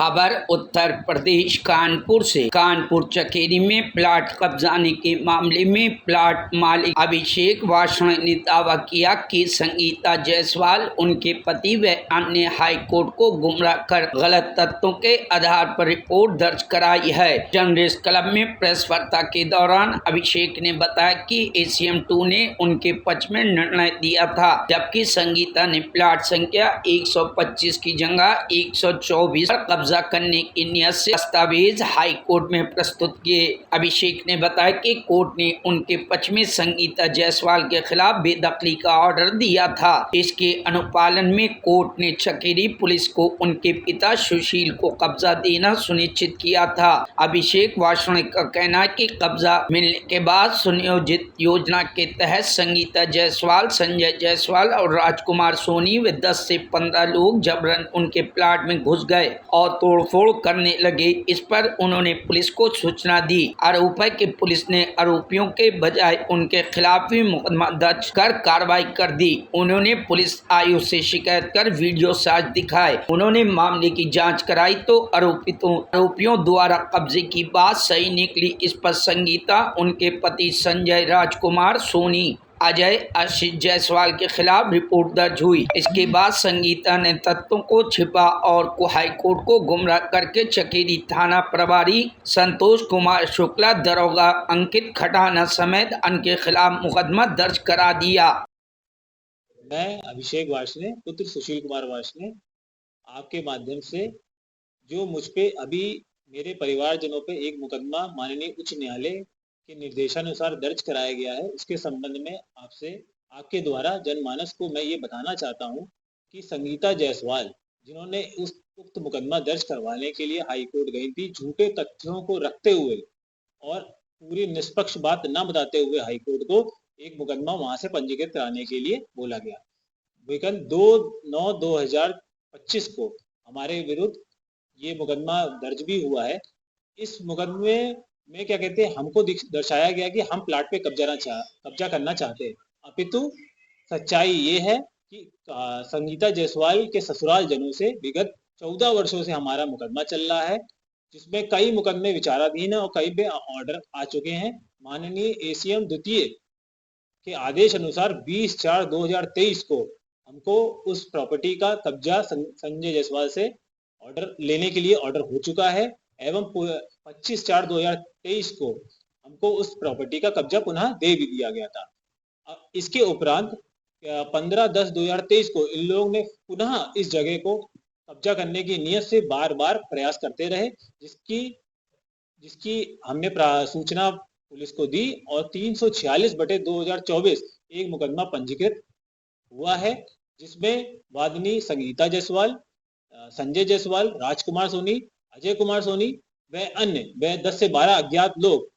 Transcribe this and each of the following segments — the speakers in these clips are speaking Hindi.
खबर उत्तर प्रदेश कानपुर से। कानपुर चकेरी में प्लाट कब्जाने के मामले में प्लाट मालिक अभिषेक वाषण ने दावा किया कि संगीता जायसवाल उनके पति व अन्य हाई कोर्ट को गुमराह कर गलत तथ्यों के आधार पर रिपोर्ट दर्ज कराई है। जर्नलिस्ट क्लब में प्रेस वार्ता के दौरान अभिषेक ने बताया कि ACM 2 ने उनके पक्ष में निर्णय दिया था, जबकि संगीता ने प्लाट संख्या 125 की जगह 124 पर कब्जा करने की नियत से दस्तावेज हाई कोर्ट में प्रस्तुत किए। अभिषेक ने बताया कि कोर्ट ने उनके पक्ष में संगीता जायसवाल के खिलाफ बेदखली का ऑर्डर दिया था। इसके अनुपालन में कोर्ट ने चकेरी पुलिस को उनके पिता सुशील को कब्जा देना सुनिश्चित किया था। अभिषेक वाषण का कहना है कि कब्जा मिलने के बाद सुनियोजित योजना के तहत संगीता जायसवाल, संजय जायसवाल और राजकुमार सोनी व 10 से 15 लोग जबरन उनके प्लाट में घुस गए और तोड़फोड़ करने लगे। इस पर उन्होंने पुलिस को सूचना दी। आरोप है कि पुलिस ने आरोपियों के बजाय उनके खिलाफ भी मुकदमा दर्ज कर कार्रवाई कर दी। उन्होंने पुलिस आयुक्त से शिकायत कर वीडियो साक्ष्य दिखाए। उन्होंने मामले की जांच कराई तो आरोपियों द्वारा कब्जे की बात सही निकली। इस पर संगीता, उनके पति संजय, राजकुमार सोनी, अजय, आशीष जायसवाल के खिलाफ रिपोर्ट दर्ज हुई। इसके बाद संगीता ने तथ्यों को छिपा और हाईकोर्ट को गुमराह करके चकेरी थाना प्रभारी संतोष कुमार शुक्ला, दरोगा अंकित खटाना समेत उनके खिलाफ मुकदमा दर्ज करा दिया। मैं अभिषेक वाषणे, पुत्र सुशील कुमार वाषणे, आपके माध्यम से जो मुझ पे अभी मेरे परिवारजनों पे एक मुकदमा माननीय उच्च न्यायालय के निर्देशानुसार दर्ज कराया गया है, उसके संबंध में आपसे आपके द्वारा जनमानस को मैं ये बताना चाहता हूँ कि संगीता जायसवाल, जिन्होंने उक्त मुकदमा दर्ज करवाने के लिए हाई कोर्ट गई थी, झूठे तथ्यों को रखते हुए और पूरी निष्पक्ष बात न बताते हुए हाई कोर्ट को एक मुकदमा वहां से पंजीकृत कराने के लिए बोला गया। विगत 2/9/2025 को हमारे विरुद्ध ये मुकदमा दर्ज भी हुआ है। इस मुकदमे में क्या कहते हैं, हमको दर्शाया गया कि हम प्लाट पे कब्जा करना चाहते हैं, अपितु सच्चाई ये है कि संगीता जायसवाल के ससुराल जनों से विगत 14 वर्षों से हमारा मुकदमा चल रहा है, जिसमें कई मुकदमे विचाराधीन है और कई पे ऑर्डर आ चुके हैं। माननीय ACM द्वितीय के आदेश अनुसार 20/4/2023 को हमको उस प्रॉपर्टी का कब्जा संजय जायसवाल से ऑर्डर लेने के लिए ऑर्डर हो चुका है एवं 25/4/2023 को हमको उस प्रॉपर्टी का कब्जा पुनः दे भी दिया गया था। इसके उपरांत 15/10/2023 को इन लोगों ने पुनः इस जगह को कब्जा करने की नियत से बार बार प्रयास करते रहे, जिसकी हमने सूचना पुलिस को दी और 346/2024 एक मुकदमा पंजीकृत हुआ है, जिसमें वादिनी संगीता जायसवाल, संजय जायसवाल, राजकुमार सोनी, अजय कुमार सोनी व अन्य 10 से 12 अज्ञात लोग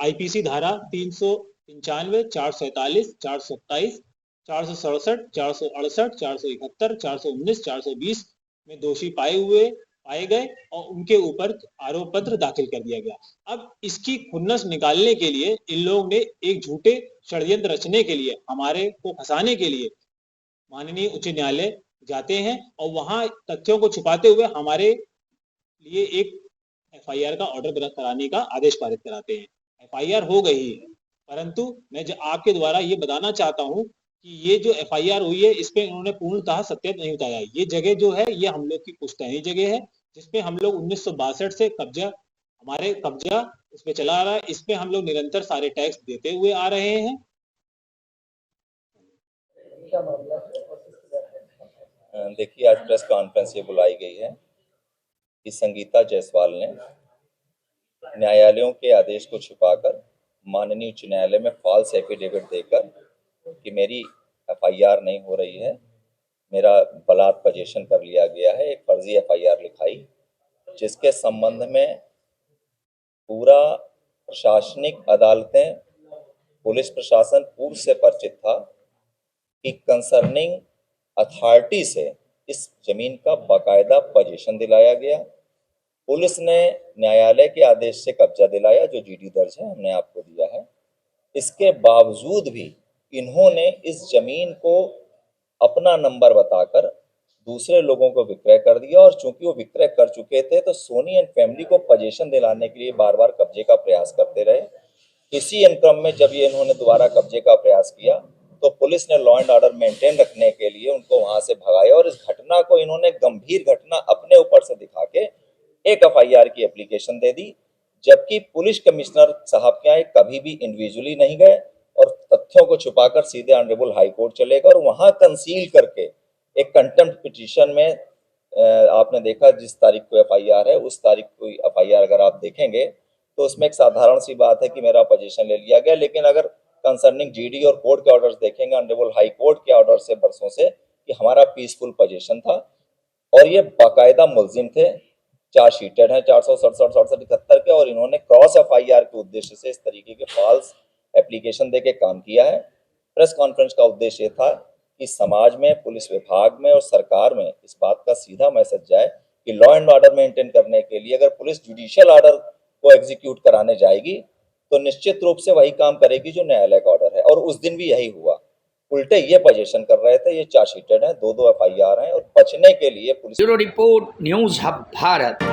IPC धारा 395, 447, 427, 467, 468, 471, 419, 420 में दोषी पाए गए और उनके ऊपर आरोप पत्र दाखिल कर दिया गया। अब इसकी खुन्नस निकालने के लिए इन लोगों ने एक झूठे षड्यंत्र रचने के लिए, हमारे को फंसाने के लिए माननीय उच्च न्यायालय जाते हैं और वहां तथ्यों को छुपाते हुए हमारे लिए एक FIR का ऑर्डर कराने का आदेश पारित कराते हैं। FIR हो गई है, परंतु मैं आपके द्वारा ये बताना चाहता हूँ कि ये जो FIR हुई है, इस पे उन्होंने पूर्णतः सत्य नहीं बताया। ये जगह जो है ये हम लोग की पुश्तैनी जगह है, जिसपे हम लोग 1962 से कब्जा इस पे चला आ रहा है। इस पे हम लोग निरंतर सारे टैक्स देते हुए आ रहे हैं। देखिए, आज प्रेस कॉन्फ्रेंस ये बुलाई गई है कि संगीता जायसवाल ने न्यायालयों के आदेश को छिपाकर माननीय उच्च न्यायालय में फॉल्स एफिडेविट देकर कि मेरी FIR नहीं हो रही है, मेरा बलात् पोजेशन कर लिया गया है, एक फर्जी FIR लिखाई, जिसके संबंध में पूरा प्रशासनिक अदालतें, पुलिस प्रशासन पूर्व से परिचित था कि कंसर्निंग अथॉरिटी से इस जमीन का बाकायदा पोजीशन दिलाया गया। पुलिस ने न्यायालय के आदेश से कब्जा दिलाया, जो GD दर्ज है, हमने आपको दिया है। इसके बावजूद भी इन्होंने इस जमीन को अपना नंबर बताकर दूसरे लोगों को विक्रय कर दिया और चूंकि वो विक्रय कर चुके थे तो सोनी एंड फैमिली को पोजीशन दिलाने के लिए बार बार कब्जे का प्रयास करते रहे। इसी क्रम में जब ये इन्होंने दोबारा कब्जे का प्रयास किया तो पुलिस ने लॉ एंड ऑर्डर मेंटेन रखने के लिए उनको वहां से भगाया और इस घटना को इन्होंने गंभीर घटना अपने ऊपर से दिखा के एक एफआईआर की एप्लीकेशन दे दी, जबकि पुलिस कमिश्नर साहब के यहाँ कभी भी इंडिविजुअली नहीं गए और तथ्यों को छुपाकर सीधे ऑनरेबल हाई कोर्ट चले गए और वहां कंसील करके एक कंटेम्प्ट पिटीशन में आपने देखा जिस तारीख को एफआईआर है उस तारीख को एफआईआर अगर आप देखेंगे तो उसमें एक साधारण सी बात है कि मेरा पोजीशन ले लिया गया, लेकिन अगर कंसर्निंग जीडी और कोर्ट के ऑर्डर्स देखेंगे ऑनरेबल हाई कोर्ट के ऑर्डर से बरसों से कि हमारा पीसफुल पोजीशन था और ये बाकायदा मुलजिम थे, चार्जशीटेड हैं 467, 67, 71 के और इन्होंने क्रॉस एफआईआर के उद्देश्य से इस तरीके के फॉल्स एप्लीकेशन देके काम किया है। प्रेस कॉन्फ्रेंस का उद्देश्य ये था कि समाज में, पुलिस विभाग में और सरकार में इस बात का सीधा मैसेज जाए कि लॉ एंड ऑर्डर मेंटेन करने के लिए अगर पुलिस जुडिशियल ऑर्डर को एग्जीक्यूट कराने जाएगी तो निश्चित रूप से वही काम करेगी जो न्यायालय का ऑर्डर है और उस दिन भी यही हुआ। उल्टे ये पोजीशन कर रहे थे, ये चार्जशीटेड है, 2 एफआईआर हैं और बचने के लिए police. Bureau report, news hub Bharat.